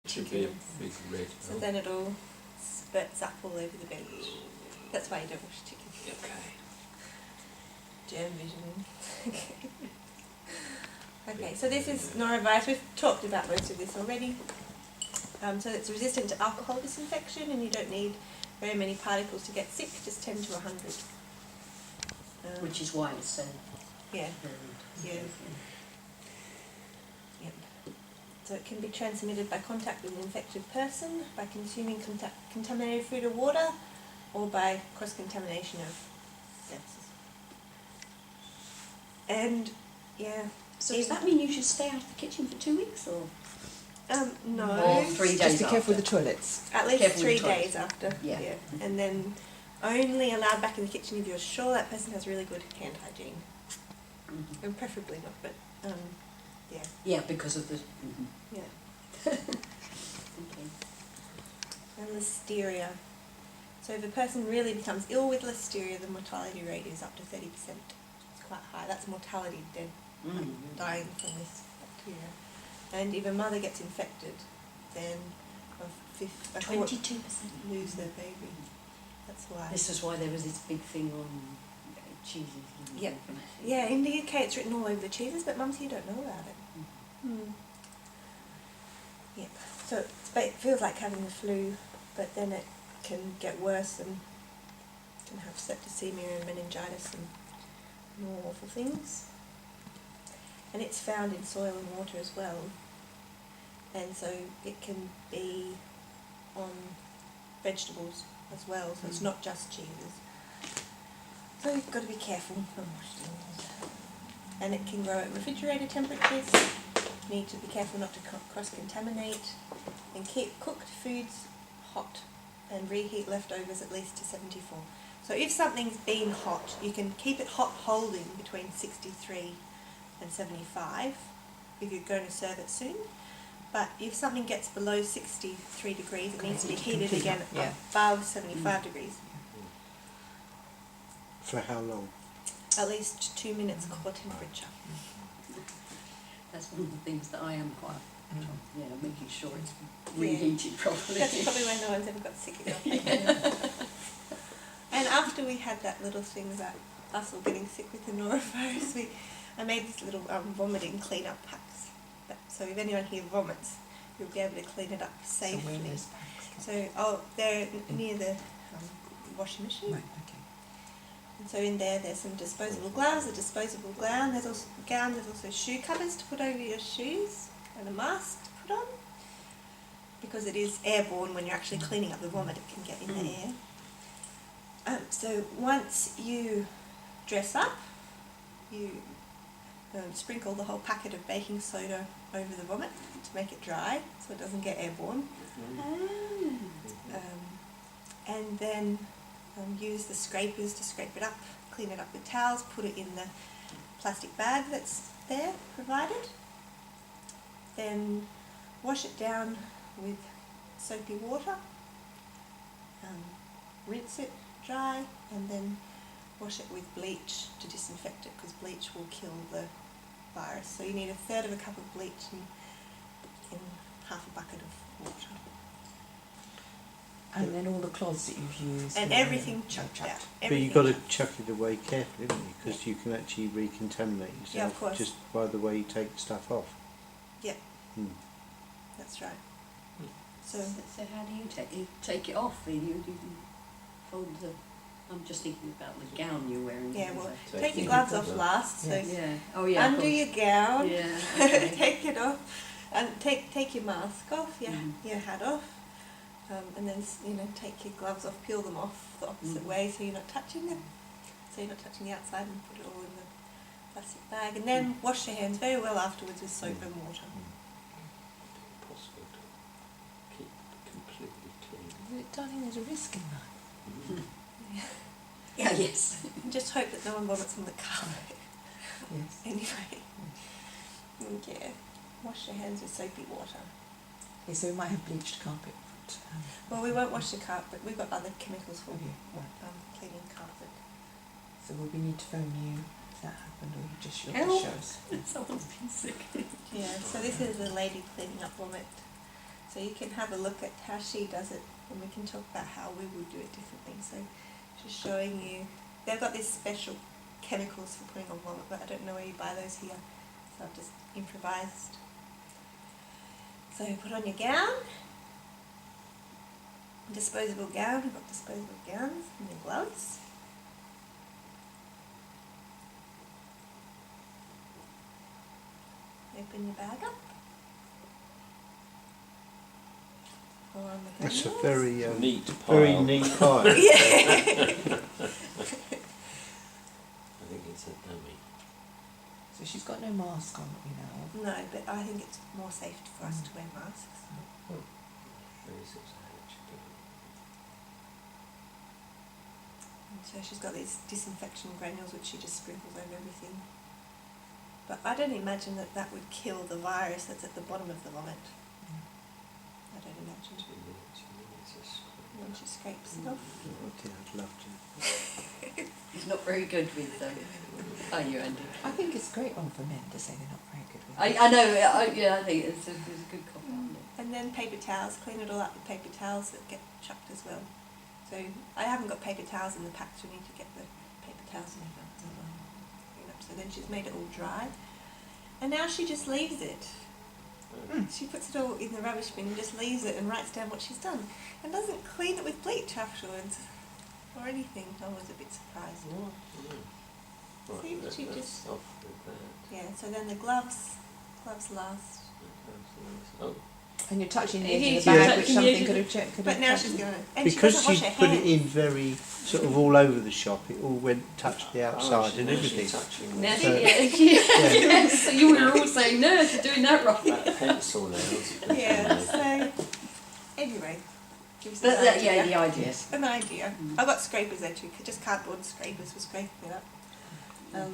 Should be a big red. So then it all spurts up all over the bench. That's why you don't wash chicken. Okay. Germ vision. Okay, so this is norovirus. We've talked about most of this already. So it's resistant to alcohol disinfection, and you don't need very many particles to get sick, just 10 to 100. Which is why it's so... Yeah. Yeah. Yep. So it can be transmitted by contact with an infected person, by consuming contaminated food or water, or by cross-contamination of surfaces. And, yeah. So does that mean you should stay out of the kitchen for 2 weeks, or...? No. Or 3 days Just be careful after? with the toilets. At least Careful with 3 the toilets. days after. Yeah. And then only allowed back in the kitchen if you're sure that person has really good hand hygiene. Mm-hmm. And preferably not, but, yeah. Yeah, because of the... Mm-hmm. Yeah. Okay. And listeria. So if a person really becomes ill with listeria, the mortality rate is up to 30%. It's quite high. That's mortality, dead, dying from this bacteria. And if a mother gets infected, then a quarter 22%. lose their baby. That's why. This is why there was this big thing on cheeses. And Yep. Yeah, in the UK it's written all over the cheeses, but mums here don't know about it. Yep. So it feels like having the flu, but then it can get worse and can have septicemia and meningitis and more awful things. And it's found in soil and water as well. And so it can be on vegetables as well, so it's not just cheeses. So you've got to be careful when washing things. And it can grow at refrigerator temperatures. You need to be careful not to cross-contaminate, and keep cooked foods hot and reheat leftovers at least to 74. So if something's been hot, you can keep it hot holding between 63 and 75 if you're going to serve it soon. But if something gets below 63 degrees, it needs to be heated again above 75 degrees. For how long? At least 2 minutes core temperature. That's one of the things that I am quite, making sure it's reheated properly. That's probably why no one's ever got sick in our family. And after we had that little thing about us all getting sick with the norovirus, I made this little vomiting clean-up packs. So if anyone here vomits, you'll be able to clean it up safely. So where are those packs? So they're near the washing machine. Right, okay. And so in there's some disposable gloves, a disposable gown. There's also shoe covers to put over your shoes, and a mask to put on, because it is airborne. When you're actually cleaning up the vomit, it can get in the air. So once you dress up, you sprinkle the whole packet of baking soda over the vomit to make it dry, so it doesn't get airborne. And then use the scrapers to scrape it up, clean it up with towels, put it in the plastic bag that's there provided. Then wash it down with soapy water, rinse it dry, and then wash it with bleach to disinfect it, because bleach will kill the virus. So you need 1/3 of a cup of bleach in half a bucket of water. And then all the cloths that you've used. And everything chucked out. But you've got to chuck it away carefully, haven't you? Because you can actually recontaminate yourself Yeah, of course. just by the way you take the stuff off. Yeah. Hmm. That's right. So So how do you take it off? You fold the... I'm just thinking about the gown you're wearing. yeah, well, So take your you gloves can off cover. last. So Yeah. Oh yeah. of undo course. your gown. Yeah. Okay. Take it off, and take your mask off, your hat off, and then take your gloves off, peel them off the opposite way, so you're not touching them. So you're not touching the outside, and put it all in the plastic bag, and then wash your hands very well afterwards with soap and water. Possible to keep completely clean. Darling, there's a risk in that. Yeah. Yes. And just hope that no one vomits on the carpet. Yes. Anyway, yeah, wash your hands with soapy water. Okay, so we might have bleached carpet. But, Well, we won't wash the carpet. We've got other chemicals for okay, right. cleaning carpet. So will we need to phone you if that happened, or you just show Help. us? Someone's been sick. Yeah, so this is a lady cleaning up vomit So you can have a look at how she does it, and we can talk about how we would do it differently. So she's showing you, they've got these special chemicals for putting on vomit, but I don't know where you buy those here, so I've just improvised. So put on your gown, disposable gown, we've got disposable gowns, and your gloves. Open your bag up. Pour on the That's a granules. very Neat pile. very neat pile. Yeah. I think it's a dummy. So she's got no mask on that we know of. No, but I think it's more safe for us to wear masks. Very substantial. And so she's got these disinfection granules which she just sprinkles over everything. But I don't imagine that that would kill the virus that's at the bottom of the vomit. I don't imagine. 2 minutes, And then she scrapes it off. Okay, I'd love to. He's not very good with are you, Andy? I think it's a great one for men to say they're not very good with I know, I think it's a good cop out. And then paper towels, clean it all up with paper towels that get chucked as well. So I haven't got paper towels in the pack, so we need to get the paper towels in the as well. Clean up. So then she's made it all dry. And now she just leaves it. She puts it all in the rubbish bin and just leaves it and writes down what she's done. And doesn't clean it with bleach afterwards or anything. I was a bit surprised. Right, See, let's she just- off with that. Yeah, so then the gloves last. Oh, And you're touching the It edge of is, the you're bag, which touching the something edge could of have checked. But now she's going to, and Because she doesn't wash she her put hands. it in very sort of all over the shop, it all went touched the outside and everything. Now So- yes, so you were all saying, no, she's doing that right. that pencil now. Yeah, so anyway, gives you But an idea. yeah, the idea. An idea. I got scrapers there too, just cardboard scrapers for scraping it up.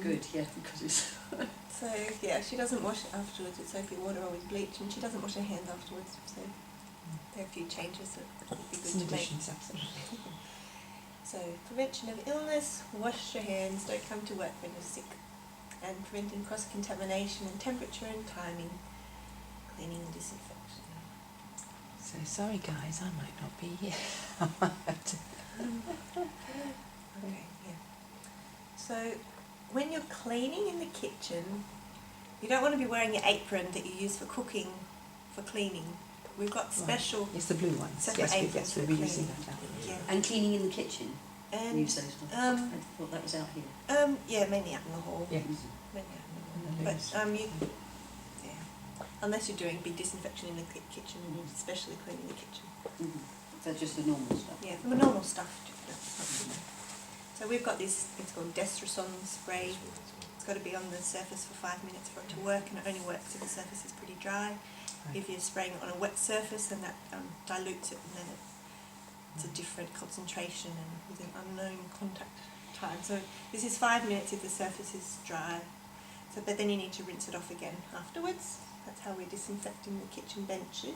Good, yeah, because it's So yeah, she doesn't wash it afterwards with soapy water or with bleach, and she doesn't wash her hands afterwards. So there are a few changes that would be Some good to make. additions, absolutely. So prevention of illness, wash your hands, don't come to work when you're sick, and preventing cross-contamination and temperature and timing, cleaning and disinfection. So sorry guys, I might not be here. Okay, yeah. So when you're cleaning in the kitchen, you don't want to be wearing your apron that you use for cooking, for cleaning. We've got special, It's the blue ones. Separate Yes, aprons yes, for we'll be using cleaning. that out. yeah. and cleaning in the kitchen. And Use those. I thought that was out here. yeah, mainly out in the hall. Yes. Mainly out in the hall. And the loose. But you, yeah, unless you're doing big disinfection in the kitchen, especially cleaning the kitchen. Mm-hmm. So just the normal stuff. Yeah, the normal stuff. That's not too bad. So we've got this. It's called Destrosson spray. It's got to be on the surface for 5 minutes for it to work, and it only works if the surface is pretty dry. Right. If you're spraying it on a wet surface, then that dilutes it, and then it's a different concentration and with an unknown contact time. So this is 5 minutes if the surface is dry. So, but then you need to rinse it off again afterwards. That's how we're disinfecting the kitchen benches.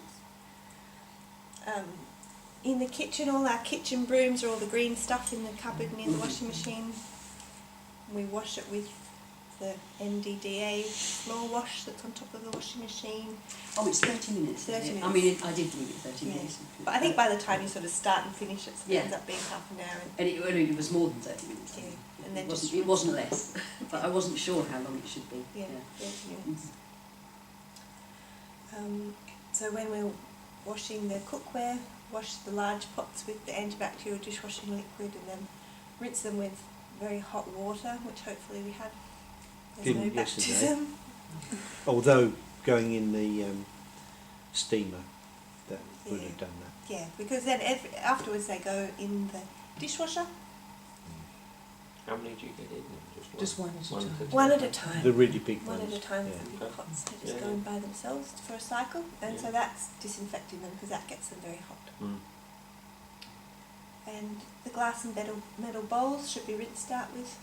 In the kitchen, all our kitchen brooms are all the green stuff in the cupboard near the washing machine. We wash it with the NDDA floor wash that's on top of the washing machine. Oh, it's 30 minutes. 30 isn't it? minutes. I mean, I did leave it 30 Yeah. minutes. But I think by the time you sort of start and finish it, so it Yeah. ends up being half an hour. And it was more than 30 minutes. Yeah. It And then wasn't, just it wasn't less. But I wasn't sure how long it should be. Yeah, 30 minutes. Mhm. So when we're washing the cookware, wash the large pots with the antibacterial dishwashing liquid, and then rinse them with very hot water, which hopefully we had. There's no Didn't yesterday. baptism. Although going in the steamer, that would Yeah. have done that. Yeah, because then afterwards they go in the dishwasher, How many do you get in them? Just one at a time. one at a time. The really big One ones. at a time, yeah. the big Okay. pots, they just Yeah, go yeah. in by themselves for a cycle, and Yeah. so that's disinfecting them because that gets them very hot. Mm. And the glass and metal bowls should be rinsed out with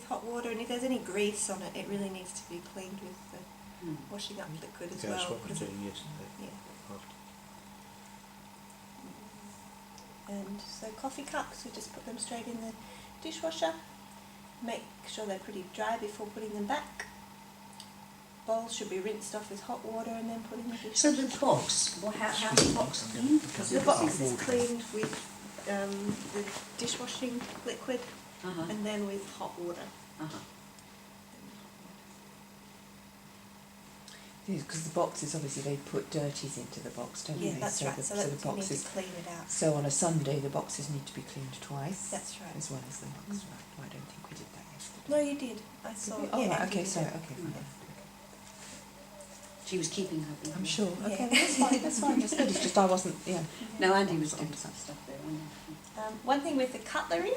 hot water, and if there's any grease on it, it really needs to be cleaned with the Mm. washing up liquid as Yeah, well. that's what we're 'cause it- doing yesterday. yeah. After. And so coffee cups, we just put them straight in the dishwasher. Make sure they're pretty dry before putting them back. bowls should be rinsed off with hot water and then put in the dish. So the box, well, how the box cleaned? Because The it box was- is cleaned with the dishwashing liquid Uh-huh, and then with hot water. uh-huh. Because the boxes, obviously, they put dirties into the box, don't Yeah, they? that's right. So the that you need to boxes. clean it out. So on a Sunday, the boxes need to be cleaned twice. That's right. As well as the mugs, right? Well, I don't think we did that yesterday. No, you did. I saw. Did we? Oh, yeah, right, Andy okay, did sorry, it. okay, fine. She was keeping her behaviour. I'm sure. Yeah. Okay, that's fine, just good. It's just I wasn't, yeah. No, Andy was doing some stuff there, wasn't he? One thing with the cutlery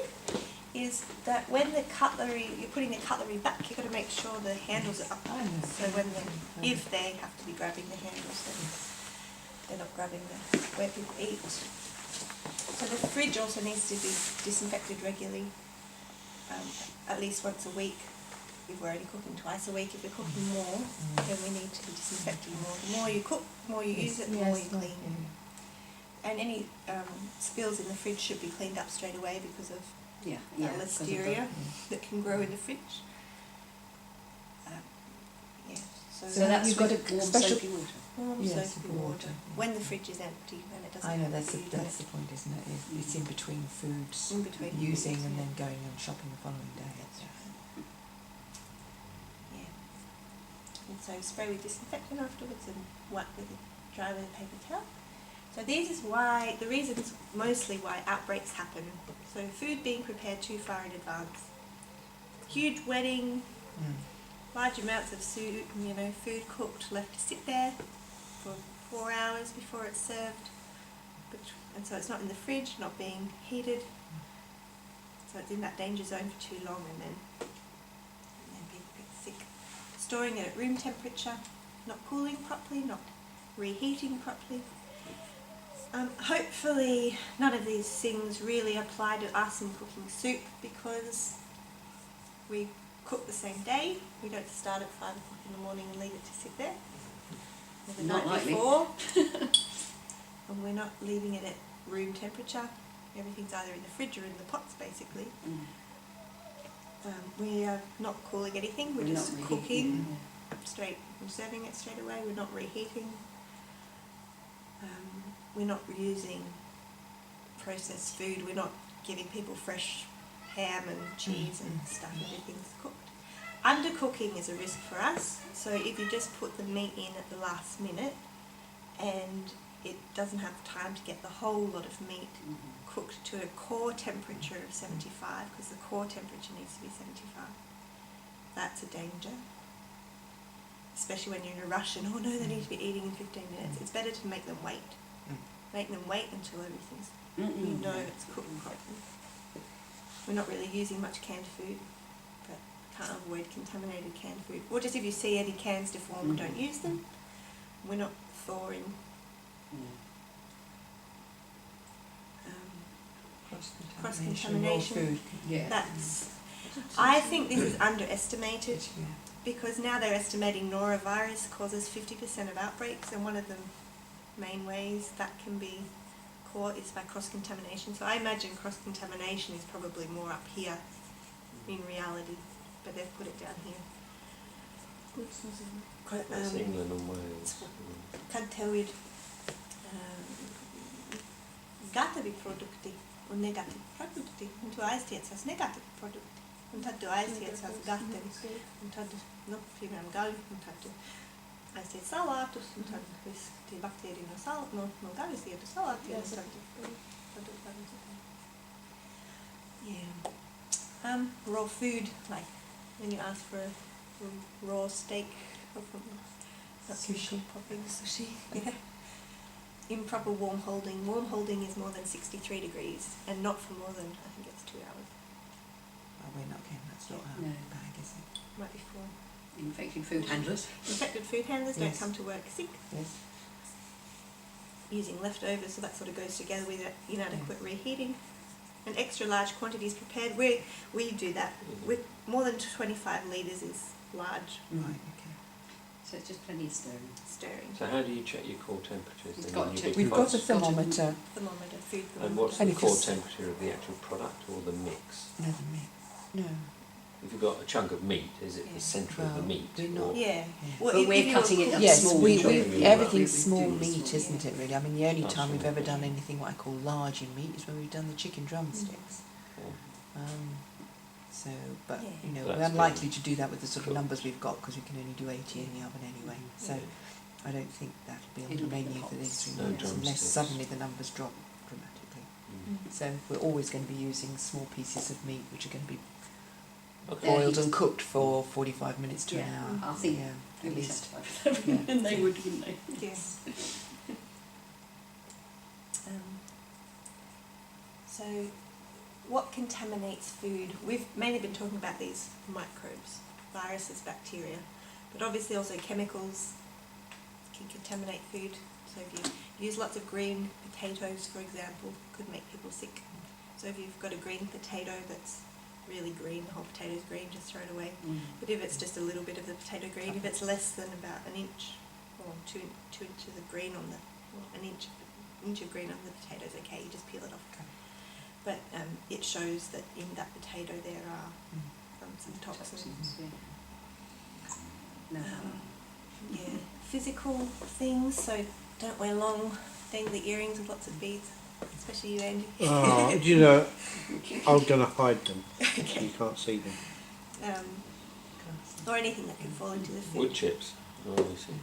is that when the cutlery, you're putting the cutlery back, you've got to make sure the handles are up. I know. So when if they have to be grabbing the handles, then they're not grabbing the where people eat. So the fridge also needs to be disinfected regularly, at least once a week. If we're only cooking twice a week, if we're cooking more, then we need to be disinfecting more. The more you cook, the more you use it, the more you clean. And any spills in the fridge should be cleaned up straight away because of Yeah, listeria that can grow in the fridge. Yeah, So So that's you've got with a warm special- soapy water. warm Yes, soapy with water. water, yeah. When the fridge is empty and it doesn't I know, have that's food in that's it. the point, isn't it? It's in between foods, In between using foods, and yeah. then going and shopping the following day. That's right. Yeah. And so spray with disinfectant afterwards and wipe with dry with a paper towel. So this is why, the reasons mostly why outbreaks happen. So food being prepared too far in advance. Huge wedding, large amounts of food, food cooked, left to sit there for 4 hours before it's served. And so it's not in the fridge, not being heated. So it's in that danger zone for too long and then people get sick. Storing it at room temperature, not cooling properly, not reheating properly. Hopefully none of these things really apply to us in cooking soup because we cook the same day. We don't start at 5 o'clock in the morning and leave it to sit there. Or the Not night likely. before. And we're not leaving it at room temperature. Everything's either in the fridge or in the pots basically. We are not cooling anything, we're just not cooking reheating, straight, we're serving it straight away, we're not reheating. We're not using processed food, we're not giving people fresh ham and cheese and stuff, everything's cooked. Undercooking is a risk for us, so if you just put the meat in at the last minute and it doesn't have time to get the whole lot of meat cooked to a core temperature of 75, because the core temperature needs to be 75. That's a danger. Especially when you're in a rush and, oh no, they need to be eating in 15 minutes. It's better to make them wait. Make them wait until everything's, it's cooked properly. We're not really using much canned food, but can't avoid contaminated canned food. Or just if you see any cans deformed, don't use them. We're not thawing. Cross-contamination. Raw food. Yeah. I think this is underestimated Yeah. because now they're estimating norovirus causes 50% of outbreaks, and one of the main ways that can be caught is by cross-contamination. So I imagine cross-contamination is probably more up here in reality, but they've put it down here. That's England and Wales. Kantelwid gatavi produkti on negativ produkti. Und du aiztiec as negativ produkti. Un tad tu aiztiec as gatavi. Un tad, piemēram, gaļu, un tad tu aiztiec salātus, un tad viss tie baktēriji no gaļas iet uz salātiem. Un tad tu yeah. Raw food, like when you ask for a raw steak or Sushi. Popping sushi. Yeah. Improper warm holding. Warm holding is more than 63 degrees and not for more than, I think it's 2 hours. Well, we're not getting that's not our No. bag, is it? Might be 4. Infected food handlers. Infected food handlers don't Yes. come to work sick. Yes. Using leftovers, so that sort of goes together with inadequate reheating. And extra large quantities prepared. We do that. With more than 25 litres is large Right, okay. So it's just plenty of stirring. stirring. So how do you check your core temperatures? It's then got in your to- big We've got a pots? thermometer. Thermometer, food And what's thermometer. the And core because- temperature of the actual product or the mix? No, the mix. No. if you've got a chunk of meat, is it Yeah. the centre of the Well, meat? we're not- or- Yeah. But if we're you were cutting it cook- up Yes, small. we chopping. everything's We small do meat, small, isn't yeah. it? Really, I mean, the only That's time we've small. ever done anything what I call large in meat is when we've done the chicken drumsticks. or- So, but Yeah. you know, That's we're good. unlikely to do that with the sort of Cool. numbers we've got because we can only do 80 in the oven anyway. So, I don't think that'll be on It'll the be the menu for these pots. 3 No months unless drumsticks. suddenly the numbers drop dramatically. Mm. So we're always going to be using small pieces of meat which are going to be Okay. boiled and cooked for 45 minutes to an Yeah, hour. I think yeah, You'd at be least. satisfied with them, and they would, wouldn't they? Yes. So, what contaminates food? We've mainly been talking about these microbes, viruses, bacteria, but obviously also chemicals can contaminate food. So if you use lots of green potatoes, for example, could make people sick. So if you've got a green potato that's really green, the whole potato's green, just throw it away. But if it's just a little bit of the potato green, if it's less than about an inch or two inches of green on the, well, an inch of green on the potato is okay, you just peel it off. Okay. But it shows that in that potato there are some toxins. Yeah. No. Yeah, physical things, so don't wear long dangly earrings with lots of beads, especially you, Andy. Oh, do you know, I'm going to hide them. You can't see them. Or anything that can fall into the food. Wood chips. Oh, I see.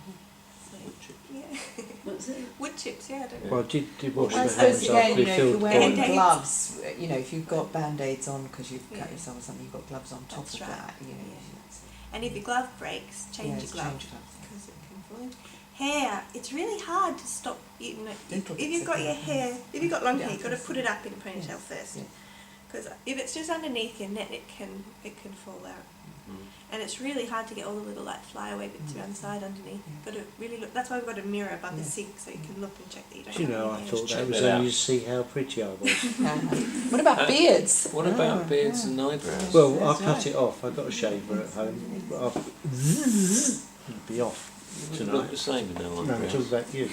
So, Wood chips. yeah. What's it? Wood chips, yeah, I don't know. Well, did wash I the suppose hands again, after you we know, if you're filled wearing Band-Aids. gloves, you know, if you've got band-aids on because you've cut Yeah. yourself or something, you've got gloves on top That's of right. that. You know, Yeah. And if your glove breaks, change your glove. change gloves. Because it can fall in. Hair, it's really hard to stop, you know, Don't if you've got your hair, if you've got long hair, Yeah. you've got to put it up in a ponytail Yes. first. Yeah. Because if it's just underneath your neck, it can fall out. Mm. And it's really hard to get all the little like flyaway bits around the side underneath. Yeah. Got to really look. That's why we've got a mirror above the Yeah. sink so you can look and check that you don't Do you have know, any I hair. thought Check that was that out. only to see how pretty I was. What about beards? What about beards and eyebrows? Well, I That's cut right. it off. I got a shaver at home. But it'll be off You look tonight. the same with no No, I'm eyebrows. talking about you.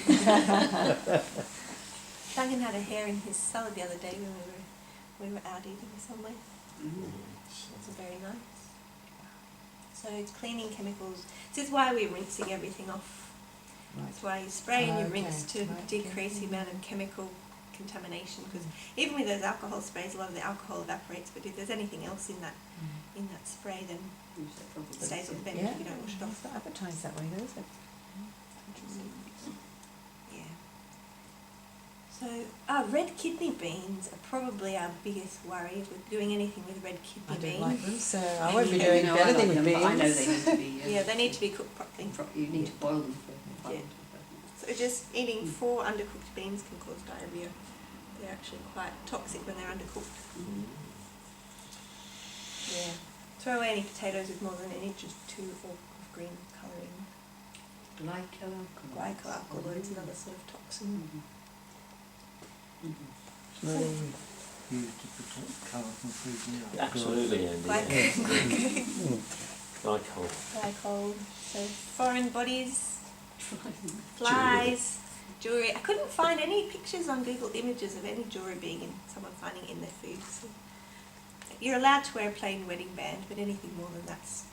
Duncan had a hair in his salad the other day when we were out eating somewhere. It's very nice. So it's cleaning chemicals. This is why we're rinsing everything off. Right. That's why you spray and you Okay, rinse to right, decrease the okay. amount of chemical contamination. Because even with those alcohol sprays, a lot of the alcohol evaporates. But if there's anything else in that spray, then it stays on the bench Yeah, if you don't wash it it's off. not advertised that way though, is it? Yeah. So, red kidney beans are probably our biggest worry if we're doing anything with red I kidney don't beans. like them, so I won't be You doing know, I anything like with them, but I know they beans. need to be. Yeah, they need to be cooked properly. You need to boil them for. Yeah. So just eating 4 undercooked beans can cause diarrhea. They're actually quite toxic when they're undercooked. Yeah. Throw away any potatoes with more than an inch or 2 of green colouring. Glycoalkaloids, another sort of toxin. No, used to protect colour from freezing up. Absolutely, Andy. Glycol. Glycol. Glycol. So foreign bodies, flies, jewellery. I couldn't find any pictures on Google Images of any jewellery being in someone finding it in their food. So you're allowed to wear a plain wedding band, but anything more than that's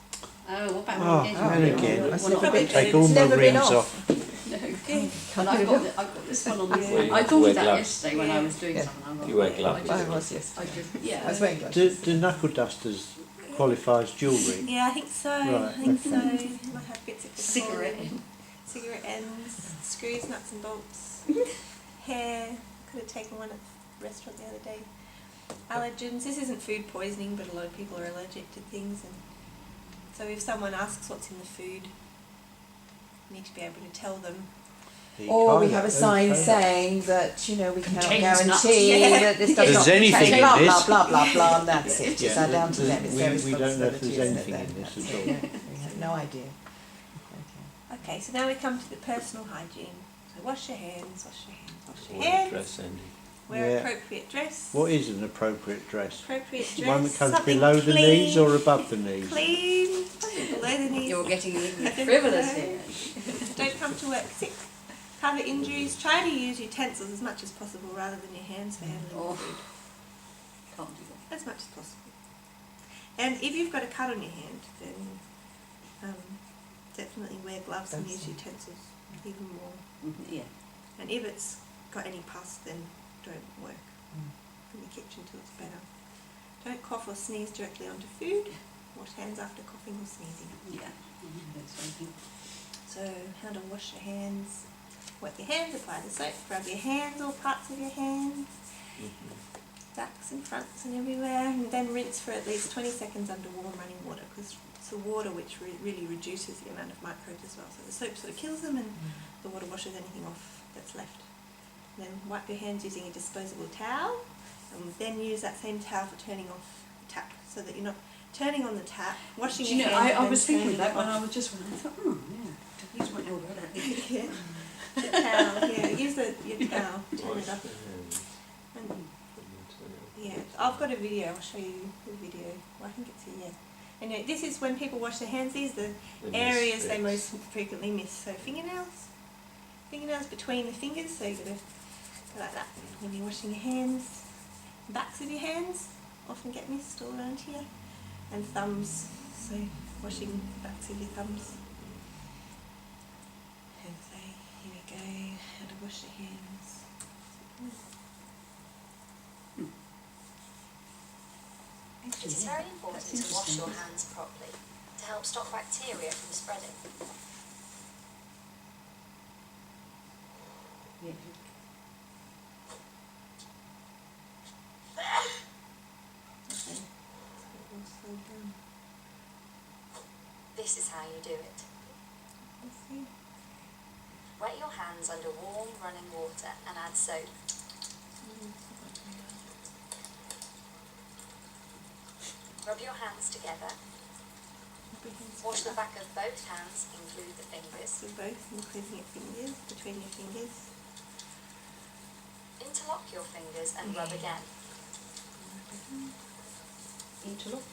Oh, what about Oh, and again. That's Well, never not been- Take all it's my never been rings off. off. No, Yeah. and I've got this one on the Yeah. I thought Wear of that gloves. yesterday when I was doing Yeah. something. I thought, You wear yeah, gloves. I I just, was, yes. I just, I yeah. was wearing gloves. Do knuckle dusters qualify as jewellery? Yeah, I think so. I Right, think so. Might have bits of Cigarette. cigarette ends, screws, nuts and bolts, hair. Could have taken one at the restaurant the other day. Allergens. This isn't food poisoning, but a lot of people are allergic to things, and so if someone asks what's in the food, you need to be able to tell them. Or we Kind have a of, sign okay. saying that, you know, we cannot Contains nuts. guarantee Yeah. that this does There's not anything contain in blah, this. blah, blah, blah, blah, and that's it. It's Yeah, down to them. It's their we don't know if responsibility, there's isn't it, anything then? in this That's at it, all. yeah. We have no idea. Okay. Okay, so now we come to the personal hygiene. So wash your hands, wash your hands, wash your Wear a hands. dress, Andy. Wear Yeah. appropriate dress. What is an appropriate dress? Appropriate dress. One that comes something below the clean, knees or above the knees? Clean, something below the knees. You're getting even I don't frivolous know. here. Don't come to work sick. Cover injuries. Try to use utensils as much as possible rather than your hands for handling Oh. food. Can't do that. As much as possible. And if you've got a cut on your hand, then definitely wear gloves and use utensils even more. Yeah. And if it's got any pus, then don't work in the kitchen till it's better. Don't cough or sneeze directly onto food. Wash hands after coughing or sneezing. Yeah. That's right. So how to wash your hands. Wet your hands, apply the soap, rub your hands, all parts of your hands, backs and fronts and everywhere, and then rinse for at least 20 seconds under warm running water, because it's the water which really reduces the amount of microbes as well. So the soap sort of kills them and the water washes anything off that's left. Then wipe your hands using a disposable towel, and then use that same towel for turning off the tap, so that you're not turning on the tap, washing your hands. I was thinking turning that it when off. I was just when I thought, yeah, use my elbow. Yeah. The towel, yeah, use your towel, turn it off. And, yeah, I've got a video, I'll show you the video. Well, I think it's here, yeah. Anyway, this is when people wash their hands, these are the areas they most frequently miss. So fingernails between the fingers, so you've got to go like that when you're washing your hands. Backs of your hands often get missed all around here. And thumbs, so washing backs of your thumbs. And so here we go, how to wash your hands. It is very important to wash your hands properly to help stop bacteria from spreading. Yeah. Okay, so we'll slow down. This is how you do it. Let's see. Wet your hands under warm running water and add soap. Rub your hands together. Wash the back of both hands, include the fingers. So both, including your fingers, between your fingers. Interlock your fingers and rub again. Interlock.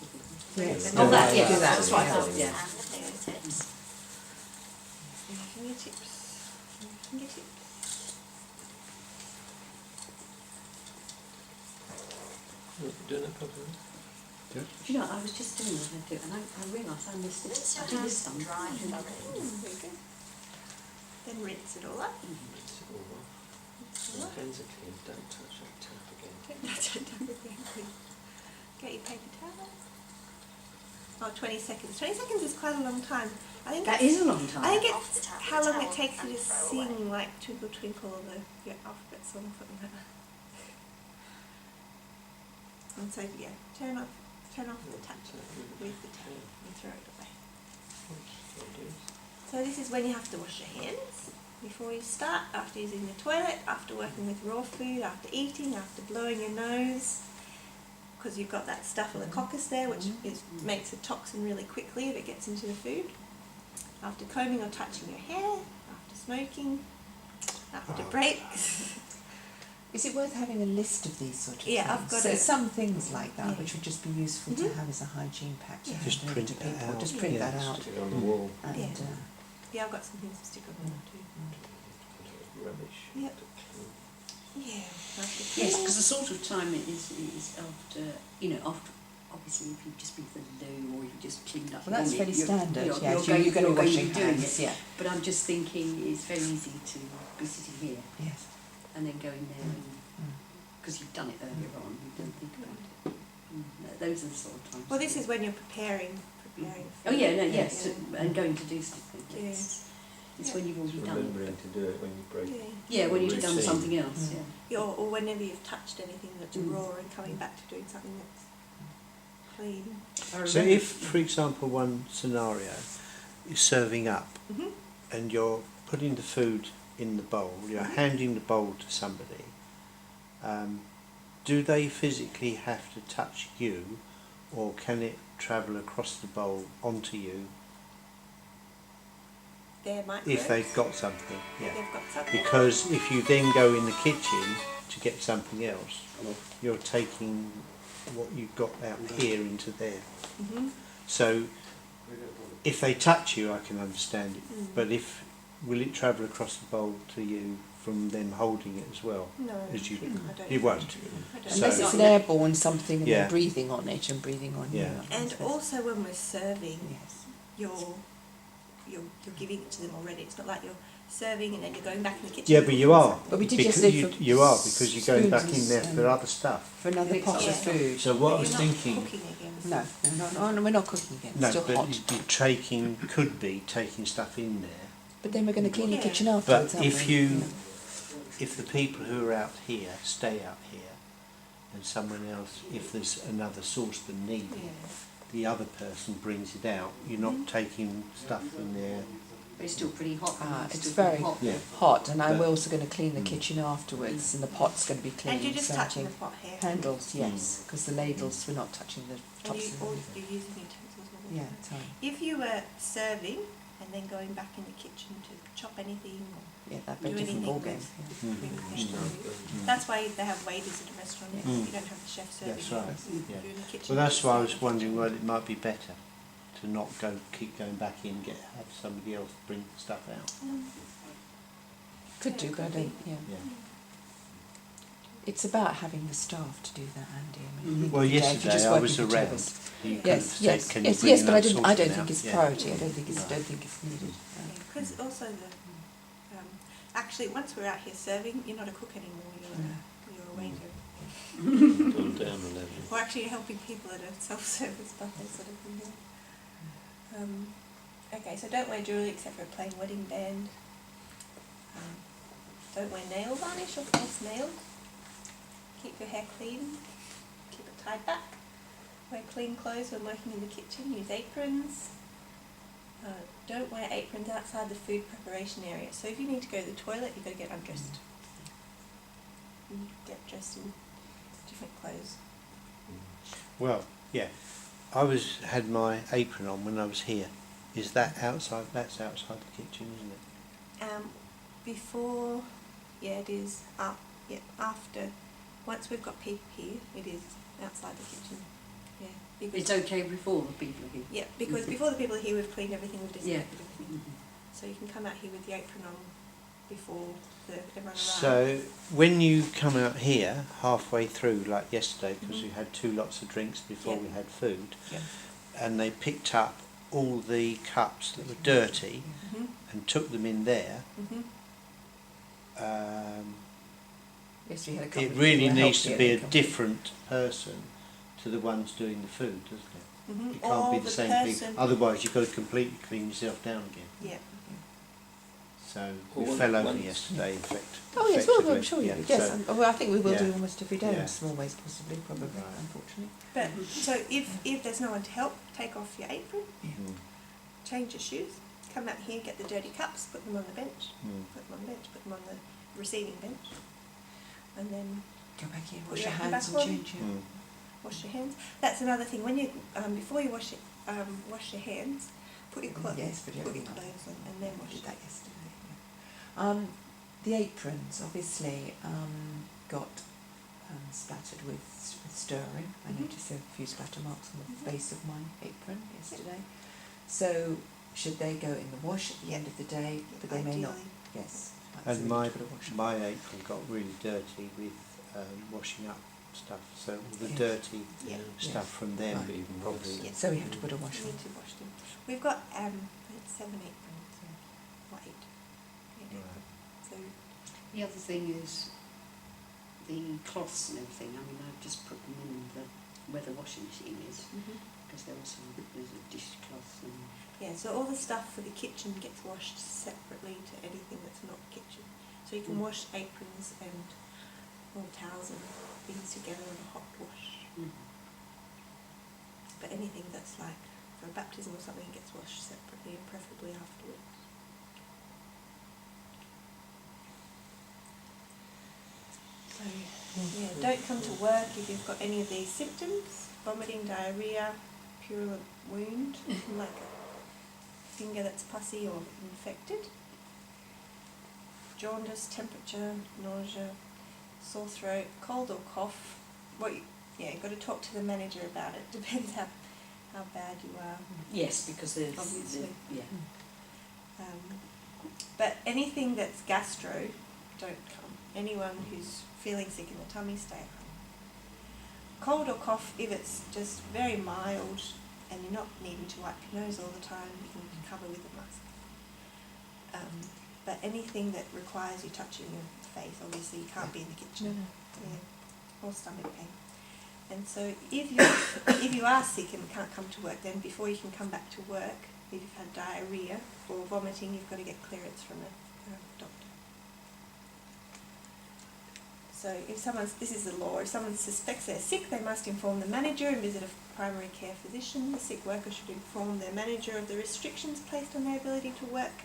Yes. Oh, that, Do yeah, that. that's right. Thumbs Yeah. and the fingertips. Fingertips. Fingertips. Doing it properly? Do you know, I was just doing what I do, and I realised I missed it. Rinse I your did hands this and dry thoroughly. Very good. Then rinse it all up. Rinse it all off. Rinse it Your all up. hands are clean, don't touch that tap again. Get your paper towel. Oh, 20 seconds. 20 seconds is quite a long time. I think That it's- is a long time. I think Off the it's tap with how a long it towel takes you and to throw sing away. like Twinkle Twinkle or your alphabet song or something like that. And so yeah, turn off the tap with the towel and throw it away. So this is when you have to wash your hands. Before you start, after using the toilet, after working with raw food, after eating, after blowing your nose, because you've got that staphylococcus there, which makes a toxin really quickly if it gets into the food. After combing or touching your hair, after smoking, after breaks. Is it worth having a list of these sort of Yeah, things? I've got so it. some things like that, Yeah. which would just be useful to have as a hygiene pack to Yeah. hand Just over print to that people. out. Just print Yeah. that out. Stick it on the wall. And, Yeah. Yeah, I've got some things to stick on there too. Rubbish. Yep. To clean. Yeah. After Yes, because the sort of time it is after, after, obviously if you've just been to the loo or you've just cleaned up. well, that's your fairly vomit, standard. You're Yes, going, you're going to you're be washing to be doing hands. it. Yeah. But I'm just thinking it's very easy to be sitting here Yes. and then go in there and, because you've done it earlier on, you don't think about it. Those are the sort of times. Well, this is when you're preparing. Oh yeah, no, food. yes, Yeah. and going to do something. Yeah. It's when you've already Just done it. remembering to do it when you break. Yeah. Yeah, when you've done Routine. something else. Mm. Yeah. Or whenever you've touched anything that's raw and coming back to doing something that's clean. I So remember- if, for example, one scenario is serving up Mhm. and you're putting the food in the bowl, you're handing the bowl to somebody, do they physically have to touch you, or can it travel across the bowl onto you Their microbes. if they've got something? Yeah. They've got something. Because if you then go in the kitchen to get something else, you're taking what you've got out here into there. Mm-hmm. So if they touch you, I can understand it. Mm. But will it travel across the bowl to you from them holding it as well? No, As you, I don't. it won't. I don't So- Unless think it's so. an airborne something and Yeah. they're breathing on it and breathing on you. Yeah. And also when we're serving, Yes. you're giving it to them already. It's not like you're serving and then you're going back in the kitchen. Yeah, and but cooking you are. something. But we did Because just live you, for you are, because you're going back spoons in there for and- other stuff. For another It's pot Yeah. of food. So what I But was you're not thinking, cooking again. No, we're not cooking again. It's no, still but hot. you're taking, could be taking stuff in there. But then we're going to clean Yeah. the kitchen afterwards, But aren't if we? you, if the people who are out here stay out here, and someone else, if there's another source than needed, Yeah. the other person brings it out. You're not taking stuff in there. But it's still pretty hot. It's still very pretty hot. Yeah. hot, and I'm But- also going to clean the kitchen afterwards, and the pot's going to be clean. And you're just so I touching the think pot here. handles, yes, because the ladles we're not touching the And tops you, of or them. you're using utensils all the Yeah, time. it's fine. If you were serving and then going back in the kitchen to chop anything or Yeah, that'd do be a different anything ballgame. with Yeah. bring the fish Mm. through. That's why they have waiters at a restaurant. Mm. You don't have the chef serving. That's right, you. yeah. You're in the kitchen. Well, that's why I was serving. wondering whether it might be better to not keep going back in, have somebody else bring stuff out. Could Yeah, do, it but I could don't. be. Yeah. Yeah. It's about having the staff to do that, Andy. I mean, Mhm. Well, if you're yesterday just I working was for two of around. us- You could have Yes, said, yes, "Can you yes, bring yes, but I another don't saucepan think out?" it's Yeah. priority. I don't think it's needed. Because also actually once we're out here serving, you're not a cook anymore. You're a waiter. Gone down a level. Or actually you're helping people at a self-service buffet sort of thing. Okay, so don't wear jewellery except for a plain wedding band. Don't wear nail varnish or false nails. Keep your hair clean. Keep it tied back. Wear clean clothes when working in the kitchen. Use aprons. Don't wear aprons outside the food preparation area. So if you need to go to the toilet, you've got to get undressed. You get dressed in different clothes. Well, yeah, I had my apron on when I was here. Is that outside? That's outside the kitchen, isn't it? Before, yeah, it is. Yeah, after. Once we've got people here, it is outside the kitchen. Yeah, because It's okay before the people are here. yeah, because before the people are here, we've cleaned everything, we've disinfected everything. Mhm. So you can come out here with the apron on before everyone arrives. So when you come out here halfway through, like yesterday, because we had 2 lots of drinks before Yeah. we had food, Yeah. and they picked up all the cups that were dirty Mhm. and took them in there. Mhm. Yes, we had a couple It of really people who needs helped to here, be a they come. different person to the ones doing the food, doesn't it? Mhm. It can't Or be the same thing. person- Otherwise, you've got to completely clean yourself down again. Yeah. So Well, we fell over once- yesterday, in fact. Oh yes, well, I'm effectively. sure you Yeah, would. Yes, so- well, I think we will do yeah. almost every day Yeah. in small ways, possibly, probably, Right. unfortunately. But so if there's no one to help, take off your apron, Mm, change your shoes, come out here, get the dirty cups, put them on the bench, mm. put them on the bench, put them on the receiving bench, and then Go back here, Put wash your your apron hands back and on. change your... Mm. wash your hands. That's another thing. When you before you wash your hands, put your clothes Yes, put your on and then I wash did that. that yesterday. Yeah. The aprons obviously got splattered with stirring. I Mhm. noticed there were a few splatter marks on the Mhm. base of my apron yesterday. So should they go in the wash at the end of the day? But they may not. Ideally. Yes. And so we my need to put a wash on. my apron got really dirty with washing up stuff. So all the Yeah. dirty Yeah. stuff from them Right. Even probably. worse. Yeah. So we have to put a We wash on. need to wash them. We've got I think 7 aprons, or 8. Right. Aprons. So The other thing is the cloths and everything. I mean, I've just put them in where the washing machine is, because there's a dishcloth and yeah, so all the stuff for the kitchen gets washed separately to anything that's not kitchen. So you can Mm. wash aprons and all towels and things together in a hot wash. But anything that's like for a baptism or something gets washed separately and preferably afterwards. So yeah, don't come to work if you've got any of these symptoms: vomiting, diarrhea, purulent wound, like a finger that's pussy or infected, jaundice, temperature, nausea, sore throat, cold or cough. You've got to talk to the manager about it. Depends how bad you are. yes, because there's Obviously. yeah. But anything that's gastro, don't come. Anyone who's feeling sick in the tummy, stay at home. Cold or cough, if it's just very mild and you're not needing to wipe your nose all the time, you can cover with a mask. But anything that requires you touching your face, obviously you can't be in the kitchen. Yeah. Or stomach pain. And so if you are sick and can't come to work, then before you can come back to work, if you've had diarrhoea or vomiting, you've got to get clearance from a doctor. So this is the law, if someone suspects they're sick, they must inform the manager and visit a primary care physician. The sick worker should inform their manager of the restrictions placed on their ability to work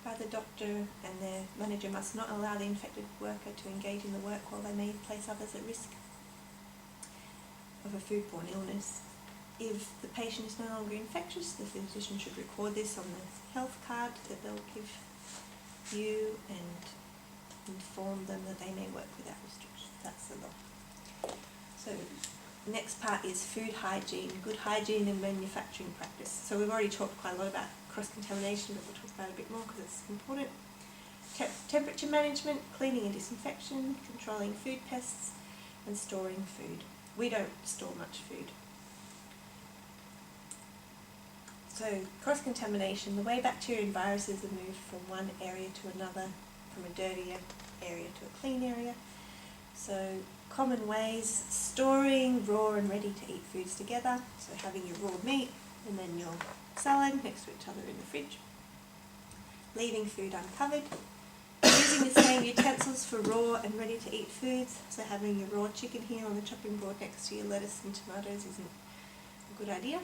by the doctor, and their manager must not allow the infected worker to engage in the work while they may place others at risk of a foodborne illness. If the patient is no longer infectious, the physician should record this on the health card that they'll give you and inform them that they may work without restrictions. That's the law. So the next part is food hygiene, good hygiene and manufacturing practice. So we've already talked quite a lot about cross-contamination, but we'll talk about it a bit more because it's important. Temperature management, cleaning and disinfection, controlling food pests, and storing food. We don't store much food. So cross-contamination, the way bacteria and viruses are moved from one area to another, from a dirty area to a clean area. So common ways: storing raw and ready-to-eat foods together, so having your raw meat and then your salad next to each other in the fridge. Leaving food uncovered. Using the same utensils for raw and ready-to-eat foods, so having your raw chicken here on the chopping board next to your lettuce and tomatoes isn't a good idea.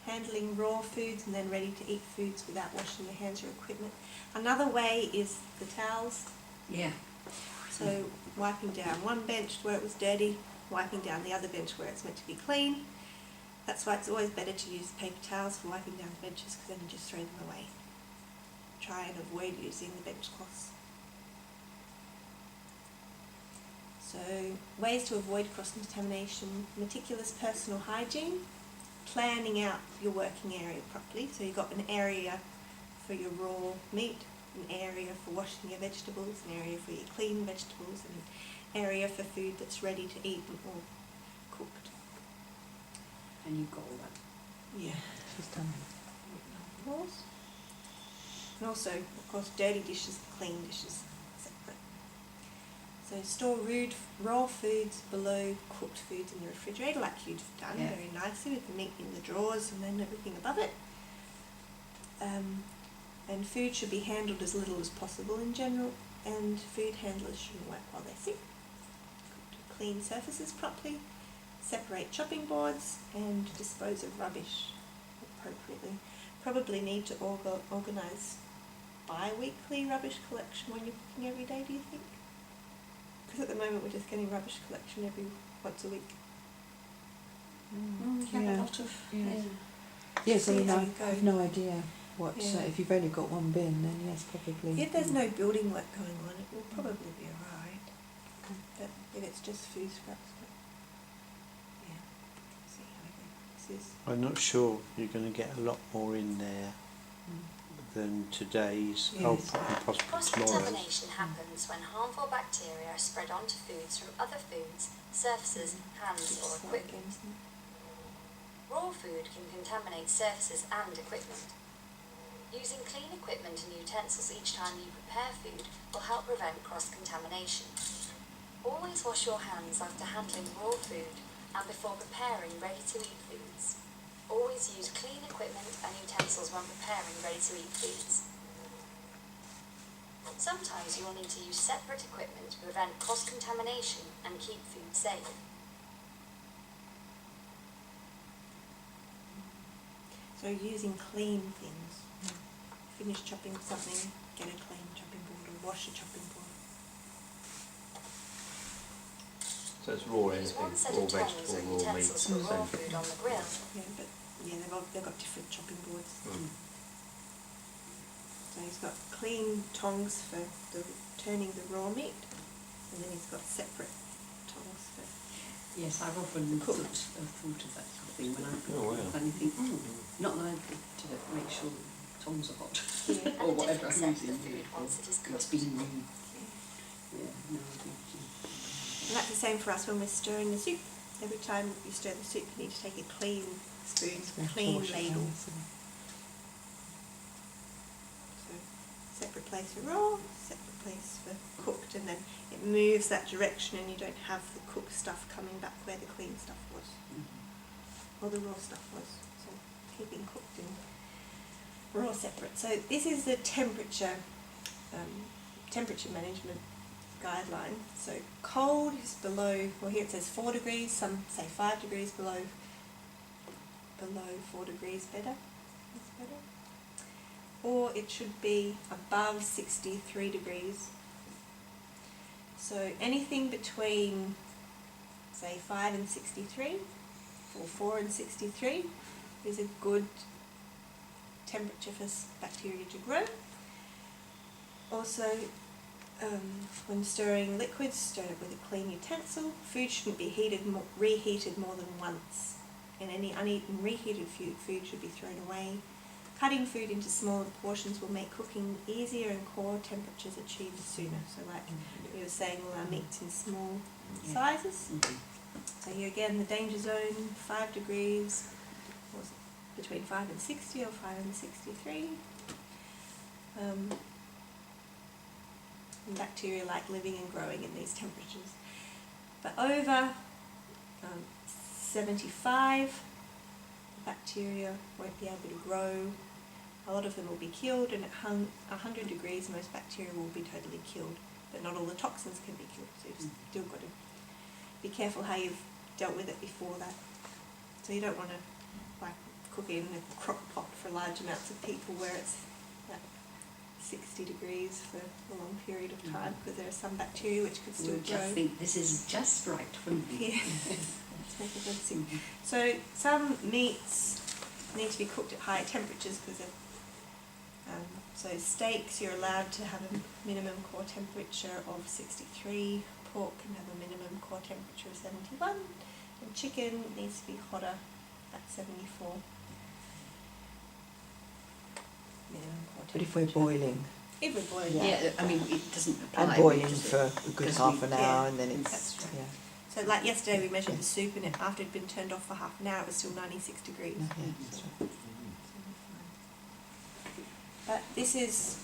Handling raw foods and then ready-to-eat foods without washing your hands or equipment. Another way is the towels. Yeah. So wiping down one bench where it was dirty, wiping down the other bench where it's meant to be clean. That's why it's always better to use paper towels for wiping down the benches, because then you just throw them away. Try and avoid using the bench cloths. So ways to avoid cross-contamination: meticulous personal hygiene, planning out your working area properly. So you've got an area for your raw meat, an area for washing your vegetables, an area for your clean vegetables, and an area for food that's ready to eat or cooked. And you've got all that. Yeah. She's done it. And also, of course, dirty dishes, clean dishes, separate. So store raw foods below cooked foods in the refrigerator, like you've done very nicely, with the meat in the drawers and then everything above it. And food should be handled as little as possible in general, and food handlers shouldn't work while they're sick. Clean surfaces properly, separate chopping boards, and dispose of rubbish appropriately. Probably need to organise bi-weekly rubbish collection when you're cooking every day, do you think? Because at the moment we're just getting rubbish collection once a week. We have a lot of... Yes, I mean, See how I you go. have no idea what, Yeah. if you've only got one bin, then yes, probably. If there's no building work going on, it will probably be alright. But if it's just food scraps, yeah, see how we go. This is I'm not sure you're going to get a lot more in there than today's, Yes. and possibly tomorrow's. Cross-contamination happens when harmful bacteria are spread onto foods from other foods, surfaces, hands or equipment. Raw food can contaminate surfaces and equipment. Using clean equipment and utensils each time you prepare food will help prevent cross-contamination. Always wash your hands after handling raw food and before preparing ready-to-eat foods. Always use clean equipment and utensils when preparing ready-to-eat foods. Sometimes you will need to use separate equipment to prevent cross-contamination and keep food safe. So using clean things. Finish chopping something, get a clean chopping board or wash a chopping board. So it's raw Use anything, one set raw of tongs vegetable, or raw meat, utensils for raw same food thing. on the grill. Yeah, but they've got different chopping boards. So he's got clean tongs for turning the raw meat, and then he's got separate tongs for... Yes, I've often thought of that sort of thing when I cook. Oh, wow. And you think, not that I cook to make sure the tongs are hot, Yeah. or And a whatever different I'm set using. for food once it is It's cooked. been No, I don't. And that's the same for us when we're stirring the soup. Every time you stir the soup, you need to take a clean spoon, We have to clean wash it ladle. down, isn't it? So separate place for raw, separate place for cooked, and then it moves that direction, and you don't have the cooked stuff coming back where the clean stuff was, or the raw stuff was. So keeping cooked and raw separate. So this is the temperature management guideline. So cold is below, well here it says 4 degrees, some say 5 degrees below 4 degrees better. Is better. Or it should be above 63 degrees. So anything between say 5 and 63 or 4 and 63 is a good temperature for bacteria to grow. Also, when stirring liquids, stir it with a clean utensil. Food shouldn't be reheated more than once, and any uneaten reheated food should be thrown away. Cutting food into smaller portions will make cooking easier and core temperatures achieved sooner. So like we were saying, all our meats in small sizes. So here again, the danger zone, 5 degrees, or between 5 and 60 or 5 and 63. And bacteria like living and growing in these temperatures. But over 75, bacteria won't be able to grow. A lot of them will be killed, and at 100 degrees most bacteria will be totally killed, but not all the toxins can be killed, so you've still got to be careful how you've dealt with it before that. So you don't want to like cook it in a crock pot for large amounts of people where it's at 60 degrees for a long period of time, because there are some bacteria which could still We'll grow. just think this is just right for me. Yeah. Let's make it very simple. So some meats need to be cooked at high temperatures because of so steaks, you're allowed to have a minimum core temperature of 63, pork can have a minimum core temperature of 71, and chicken needs to be hotter at 74. Minimum core But temperature. if we're boiling, If we're boiling, Yeah, I mean, it doesn't apply. and boiling does it? for a good Because half we- an hour, yeah, and then it's, that's right. yeah. So like yesterday we measured the soup, and after it had been turned off for half an hour it was still 96 degrees. No, yeah, that's right. But this is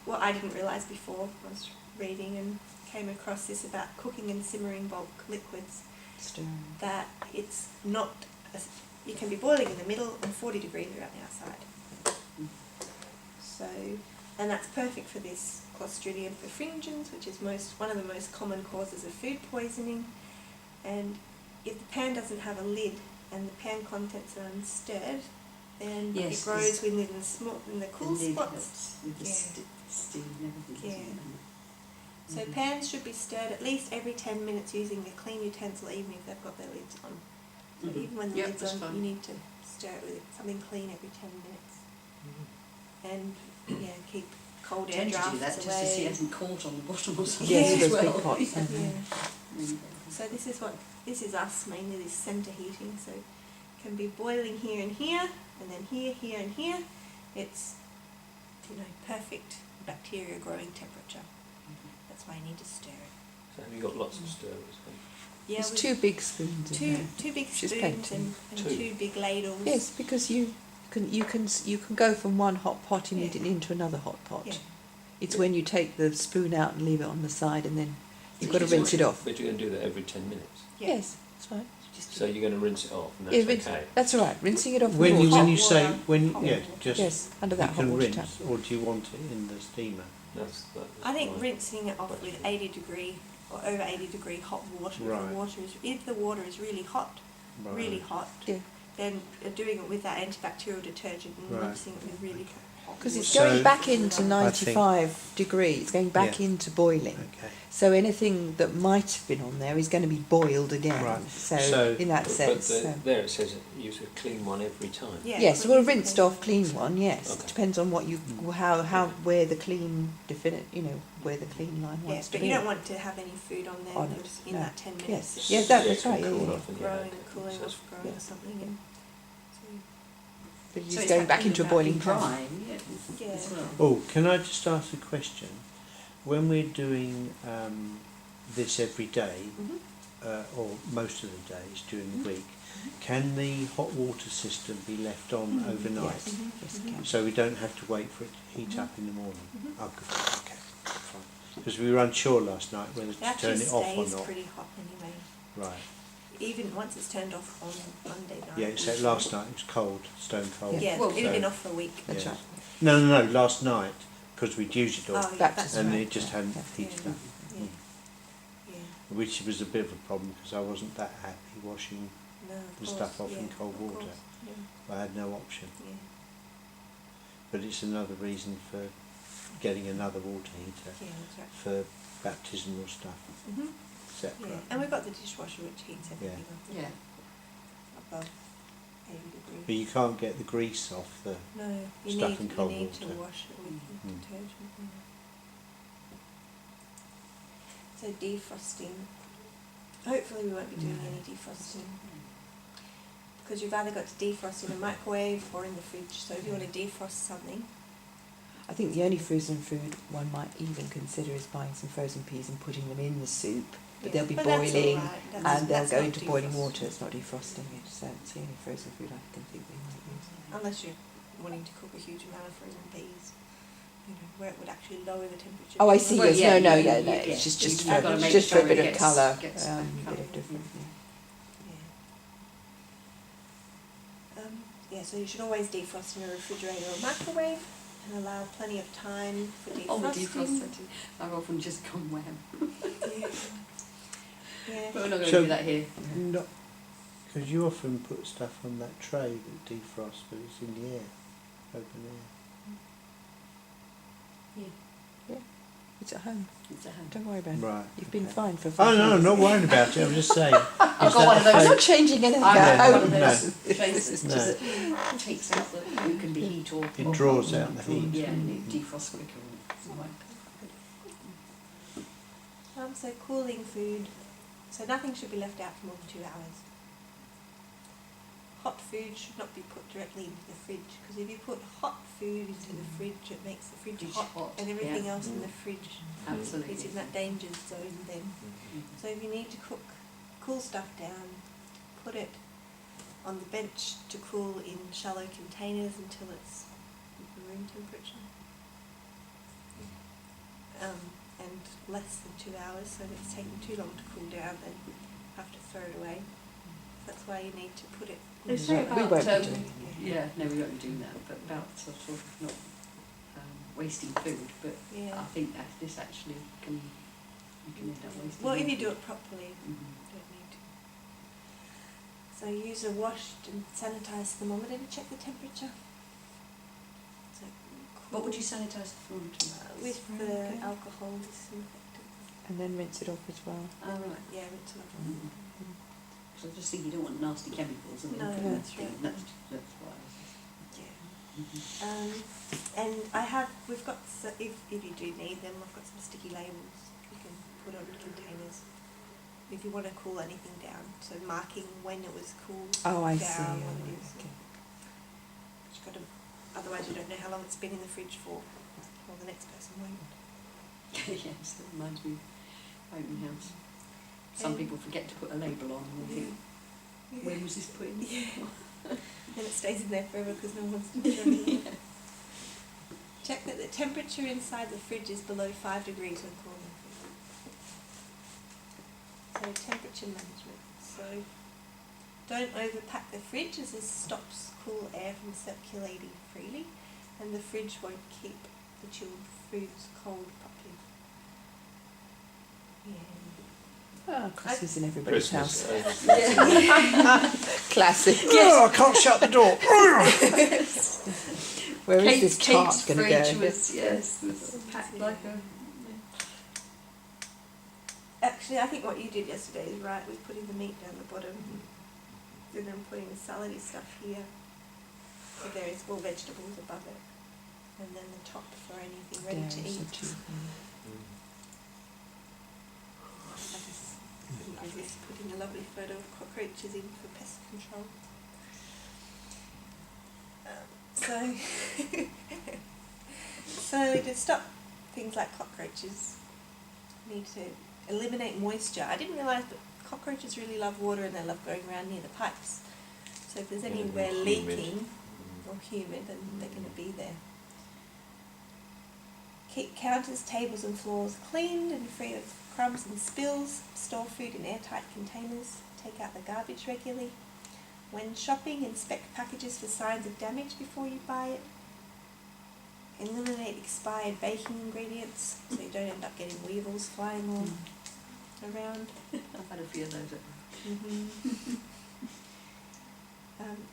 what I didn't realise before. I was reading and came across this about cooking and simmering bulk liquids, Stirring. that it's not, you can be boiling in the middle and 40 degrees around the outside. So, and that's perfect for this Clostridium perfringens, which is one of the most common causes of food poisoning. And if the pan doesn't have a lid and the pan contents are unstirred, then Yes, it grows in the cool The lid spots. helps with the Yeah. steam and everything. Yeah. doesn't So Mhm. pans should be stirred at least every 10 minutes using a clean utensil, even if they've got their lids on. So Mhm. even when the Yep, lid's that's on, fine. you need to stir it with something clean every 10 minutes. And keep cold air Tend to drafts do that away. just to see it hasn't caught on the bottom or something Yes, as those big well. pots, Yeah. Mm. So this is us mainly, this centre heating. So it can be boiling here and here, and then here, here and here. It's perfect bacteria growing temperature. That's why you need to stir it. So have you got lots of stirrers? Yeah, There's with 2 big spoons in there. two big Which is spoons plenty. and Two. 2 big ladles. Yes, because you can go from one hot pot immediately into another hot pot. Yeah. It's when you take the spoon out and leave it on the side, and then you've got to But rinse it off. But you're going to do that every 10 minutes. Yeah. Yes, that's fine. So you're going to rinse it off, and Yeah, that's rinse- okay. That's all right. Rinsing it off with When water. you say water, when hot yeah, water. just Yes, under you that hot can water rinse, tap. or do you want it in the steamer? That's I think fine. rinsing it off with 80 degree or over 80 degree hot water. Right. If the water is really hot, Right. really hot, Yeah. then doing it with that antibacterial detergent and Right. rinsing it with really hot Because it's water. going So- back into I 95 degrees, it's going back Yeah. into boiling. Okay. So anything that might have been on there is going to be boiled again. Right. So, So- in that But sense, so. there it says use a clean one every time. Yeah, Yes, but well, a you can rinsed clean off clean one. Yes, Okay. depends on what you where the clean where the clean line Yeah, wants to but be. you don't want to have any food on there On it, that's in no. that 10 minutes. Yes, yeah, that's it can right. Yeah, cool yeah, off and Growing, yeah, cooling so off, growing yeah. or something. And But So it's it's going like back into a clean boiling And pan. dry, Yeah. as well. Oh, can I just ask a question? When we're doing this every day, Mhm. or most of the days during the week, can the hot water system be left on overnight? Yes, Mhm. yes, Mhm. it can. So we don't have to wait for it to heat Mhm. up in the morning? Mhm. Oh, good. Okay, fine. Because we were unsure last night whether It to actually turn it off or stays not. pretty hot anyway. Right. Even once it's turned off on Monday night. Yeah, so last night it was cold, stone cold. Yeah, Well, it had been so- off for a week. That's Yeah. right. No, last night, because we'd used it all, Oh, yeah, Baptism. that's and right. it just hadn't Yeah. heated Yeah. up. Yeah. Yeah. Which was a bit of a problem because I wasn't that happy washing No, of the course, stuff off in yeah, cold of water. course, Yeah. I had no option. Yeah. But it's another reason for getting another water heater Yeah, that's right. for baptismal stuff Mhm. separate. Yeah, and we've got the dishwasher which heats everything up Yeah. above 80 degrees. But you can't get the grease off the... No, you Stuff need in cold you need to water. wash it with Mm. detergent. Yeah. So defrosting. Hopefully we won't be doing any defrosting because you've either got to defrost in a microwave or in the fridge. So if you want to defrost something, I think the only frozen food one might even consider is buying some frozen peas and putting them in the soup, but yeah. they'll be But that's all boiling right. and they'll That's go not into boiling defrost. water. It's not defrosting it, so it's the only frozen food I can think we might use. Unless you're wanting to cook a huge amount of frozen peas, where it would actually lower the temperature. Oh, I see. Well, yes, yeah, no, yeah, no. yeah, It's just you've for gotta make just for a sure bit it of colour, gets a colour. bit of different. Yeah, so you should always defrost in a refrigerator or microwave and allow plenty of time for defrosting. Oh, the defroster too. I've often just gone wham. Yeah. But we're not going to So- do that here. Not... Because you often put stuff on that tray that defrosts, but it's in the air, open air. It's at home. It's a hand. Don't worry about it. Right. You've been okay. fine for 5 Oh no, years. I'm not worried about it. I'm just saying. I've Is got one of that those. I'm a not changing anything. I've Yeah, got one of no. those trays No. that takes out the, it can be heat or... It draws out the heat. Yeah, and it defrosts quicker. So cooling food. So nothing should be left out for more than 2 hours. Hot food should not be put directly into the fridge because if you put hot food into the fridge, it makes the fridge It's hot, hot, and everything yeah. else in the fridge Absolutely. is in that danger zone then. So if you need to cool stuff down, put it on the bench to cool in shallow containers until it's room temperature. And less than 2 hours, so if it's taking too long to cool down, then you have to throw it away. That's why you need to put it. They say We about, won't be doing it. yeah, no, we won't be doing that, but about sort of not wasting food, but Yeah. I think that this actually can, you can end up wasting. Well, if you food. do it properly, Mhm. you don't need to. So use a washed and sanitised thermometer to check the temperature. So What would you cool, sanitise the floor to? with Spray, the okay. alcohol disinfectant. And then rinse it off as well. Oh, right. Yeah, rinse it off. Mhm. So I just think you don't want nasty chemicals in No, the that's thing. right. That's why. Yeah. Mhm. And we've got, so if you do need them, I've got some sticky labels you can put on containers if you want to cool anything down. So marking when it was cooled Oh, I down, see. what it is. Okay. You've got to, otherwise you don't know how long it's been in the fridge for, or the next person won't. Yes, that reminds me of open house. Some people forget to put a label on and they think, when was this put in? Yeah. And it stays in there forever because no one wants to throw it away. Check that the temperature inside the fridge is below 5 degrees when cooling food. So temperature management. So don't overpack the fridge as this stops cool air from circulating freely and the fridge won't keep the chilled foods cold properly. Yeah. Ah, Christmas in everybody's house. Christmas. Classic. Oh, I can't shut the door. Where is this Kate's tart going to fridge go? was, yes, was packed like a... Actually, I think what you did yesterday is right with putting the meat down the bottom and then putting the salady stuff here. If there is more vegetables above it. And then the top for anything ready to Dairy, eat. so too. I was just putting a lovely photo of cockroaches in for pest control. So to stop things like cockroaches, you need to eliminate moisture. I didn't realise, but cockroaches really love water and they love going around near the pipes. So if there's Yeah, anywhere humid. leaking or humid, then they're going to be there. Keep counters, tables and floors cleaned and free of crumbs and spills. Store food in airtight containers. Take out the garbage regularly. When shopping, inspect packages for signs of damage before you buy it. Eliminate expired baking ingredients so you don't end up getting weevils flying all around. I've had a few of those.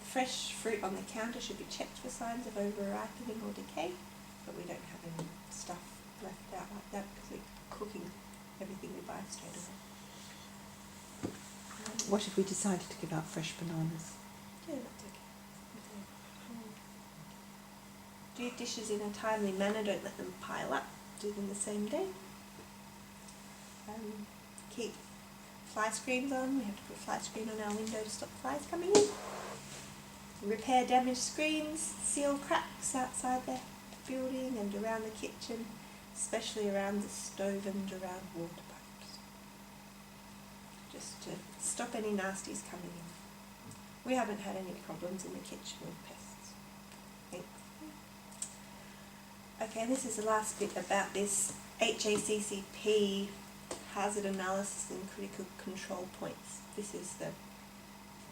Fresh fruit on the counter should be checked for signs of over-ripening or decay, but we don't have any stuff left out like that because we're cooking everything we buy straight away. What if we decided to give out fresh bananas? Yeah, that's okay. Do dishes in a timely manner, don't let them pile up, do them the same day. Keep fly screens on, we have to put fly screen on our window to stop flies coming in. Repair damaged screens, seal cracks outside the building and around the kitchen, especially around the stove and around water pipes. Just to stop any nasties coming in. We haven't had any problems in the kitchen with pests. Okay, this is the last bit about this HACCP hazard analysis and critical control points. This is the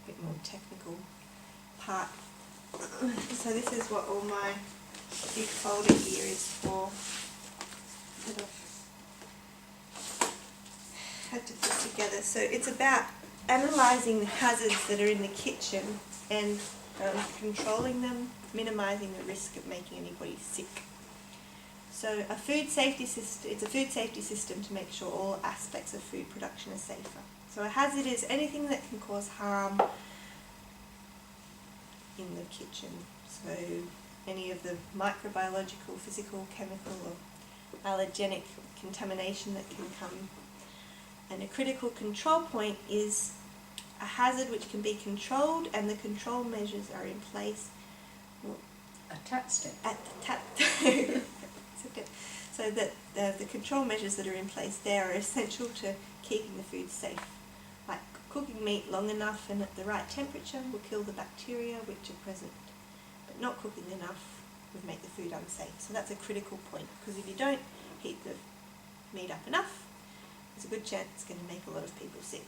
bit more technical part. So this is what all my big folder here is for. That I've had to put together. So it's about analysing the hazards that are in the kitchen and controlling them, minimising the risk of making anybody sick. So a food safety system, it's a food safety system to make sure all aspects of food production are safer. So a hazard is anything that can cause harm in the kitchen. So any of the microbiological, physical, chemical or allergenic contamination that can come. And a critical control point is a hazard which can be controlled and the control measures are in place. A tap step. At the tap. So that the control measures that are in place there are essential to keeping the food safe. Like cooking meat long enough and at the right temperature will kill the bacteria which are present, but not cooking enough would make the food unsafe. So that's a critical point, because if you don't heat the meat up enough, there's a good chance it's going to make a lot of people sick.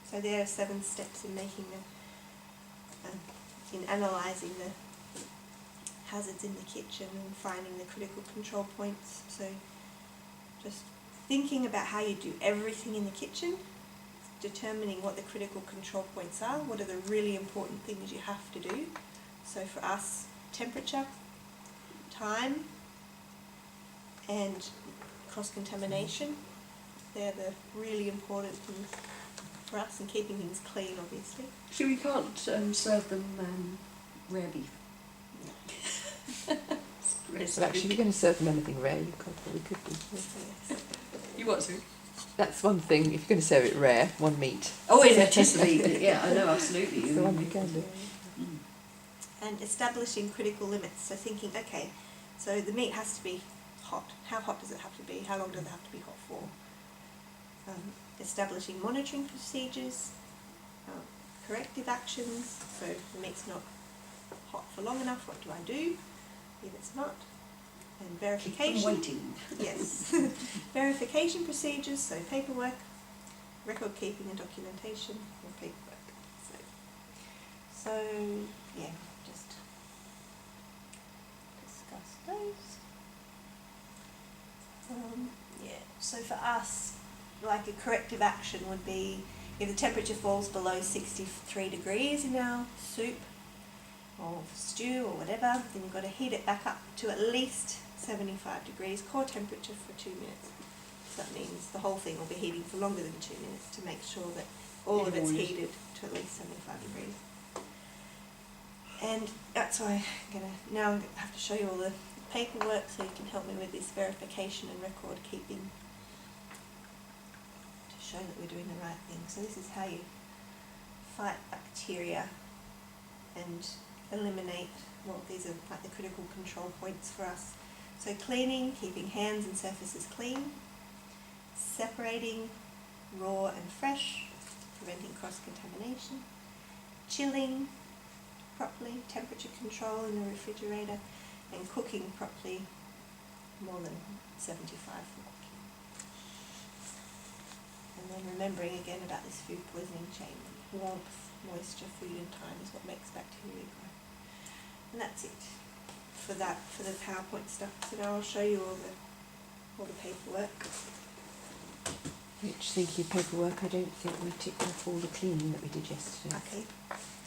So there are 7 steps in making in analysing the hazards in the kitchen and finding the critical control points. So just thinking about how you do everything in the kitchen, determining what the critical control points are, what are the really important things you have to do. So for us, temperature, time, and cross-contamination. They're the really important things for us, and keeping things clean, obviously. So we can't serve them rare beef? But actually, if you're going to serve them anything rare, you probably could do. Yes. You what, Sue? That's one thing. If you're going to serve it rare, one meat. Oh, it's just the meat. Yeah, I know, absolutely. That's the one you can do. And establishing critical limits. So thinking, okay, so the meat has to be hot. How hot does it have to be? How long does it have to be hot for? Establishing monitoring procedures, corrective actions. So if the meat's not hot for long enough, what do I do if it's not? And verification. Waiting. Yes. Verification procedures, so paperwork, record keeping and documentation, or paperwork. So yeah, just discuss those. Yeah, so for us, like a corrective action would be if the temperature falls below 63 degrees in our soup or stew or whatever, then you've got to heat it back up to at least 75 degrees core temperature for 2 minutes. So that means the whole thing will be heating for longer than 2 minutes to make sure that all of it's heated to at least 75 degrees. And that's why I'm going to have to show you all the paperwork so you can help me with this verification and record keeping to show that we're doing the right thing. So this is how you fight bacteria and eliminate, well, these are like the critical control points for us. So cleaning, keeping hands and surfaces clean, separating raw and fresh, preventing cross-contamination, chilling properly, temperature control in the refrigerator, and cooking properly, more than 75 for cooking. And then remembering again about this food poisoning chain, warmth, moisture, food and time is what makes bacteria grow. And that's it for that, for the PowerPoint stuff. So now I'll show you all the paperwork. Which, thinking of paperwork, I don't think we ticked off all the cleaning that we did yesterday. Okay,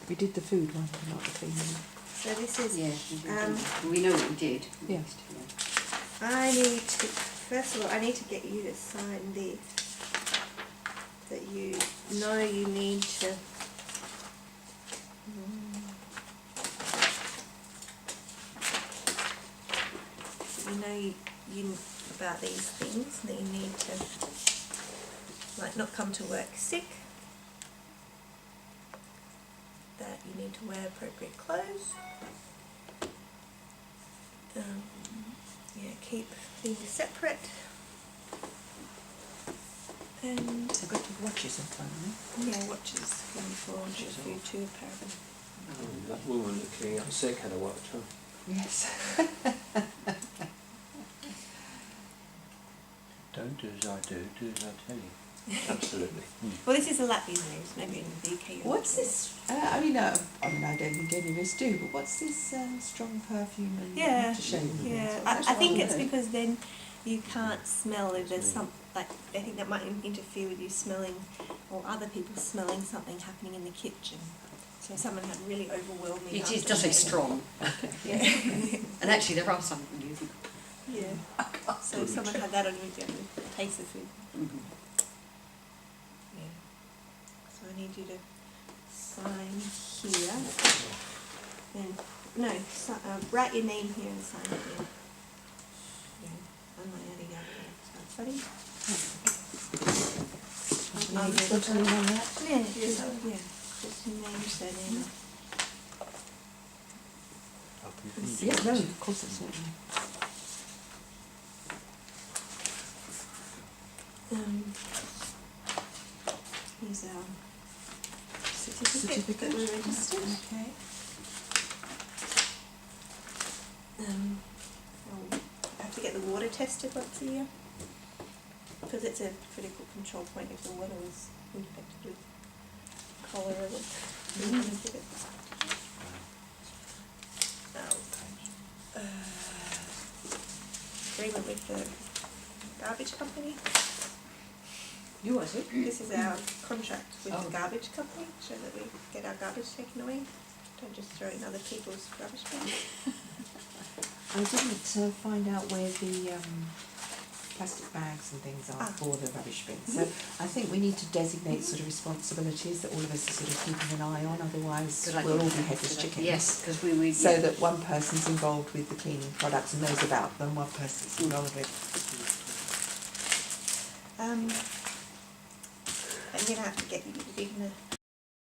We did the food one, but not the cleaning. so this is, Yeah, we did, Um, didn't we? We know what we did. Yeah. I need to, first of all, I need to get you to sign this, that you know you need to, you know you about these things, that you need to, like, not come to work sick, that you need to wear appropriate clothes, yeah, keep things separate, and I've got to watches in front of me. yeah, watches going for food too, paraben. That woman that cleaning up sick had a watch, huh? Yes. Don't do as I do as I tell you. Absolutely. Well, this is a Latvian news, maybe in the UK. you'll What's know. this? I mean, I don't think any of us do, but what's this strong perfume and Yeah, aftershave? and yeah. things? I That's think what it's I heard. because then you can't smell if there's some, like, I think that might interfere with you smelling, or other people smelling something happening in the kitchen. So someone had really overwhelming. It is, does it, aftershave. strong? Yeah. And actually there are some you Yeah. So someone had that on you, you have to taste the food. Yeah. So I need you to sign here. Then, no, write your name here and sign it here. Yeah. And my other guy here. Sorry? Maybe put a name on that? Yeah, yeah. Just your name, surname. I'll be finished. Yes, no, of course it's not. Here's our certificate that we're registered. Okay. I have to get the water tested once a year because it's a critical control point if the water was infected with cholera. We're going to give it. Agreement with the garbage company. You was it? This is our contract with Oh. the garbage company, so that we get our garbage taken away. Don't just throw it in other people's rubbish bins. I didn't find out where the plastic bags and things are Ah. for the rubbish bin. So I think we need to designate sort of responsibilities that all of us are sort of keeping an eye on, otherwise Good we'll idea. all be headless Good idea. chickens. Yes, because we So that one person's involved with the cleaning products and knows about them, one person's involved with. I'm going to have to get you, you're going to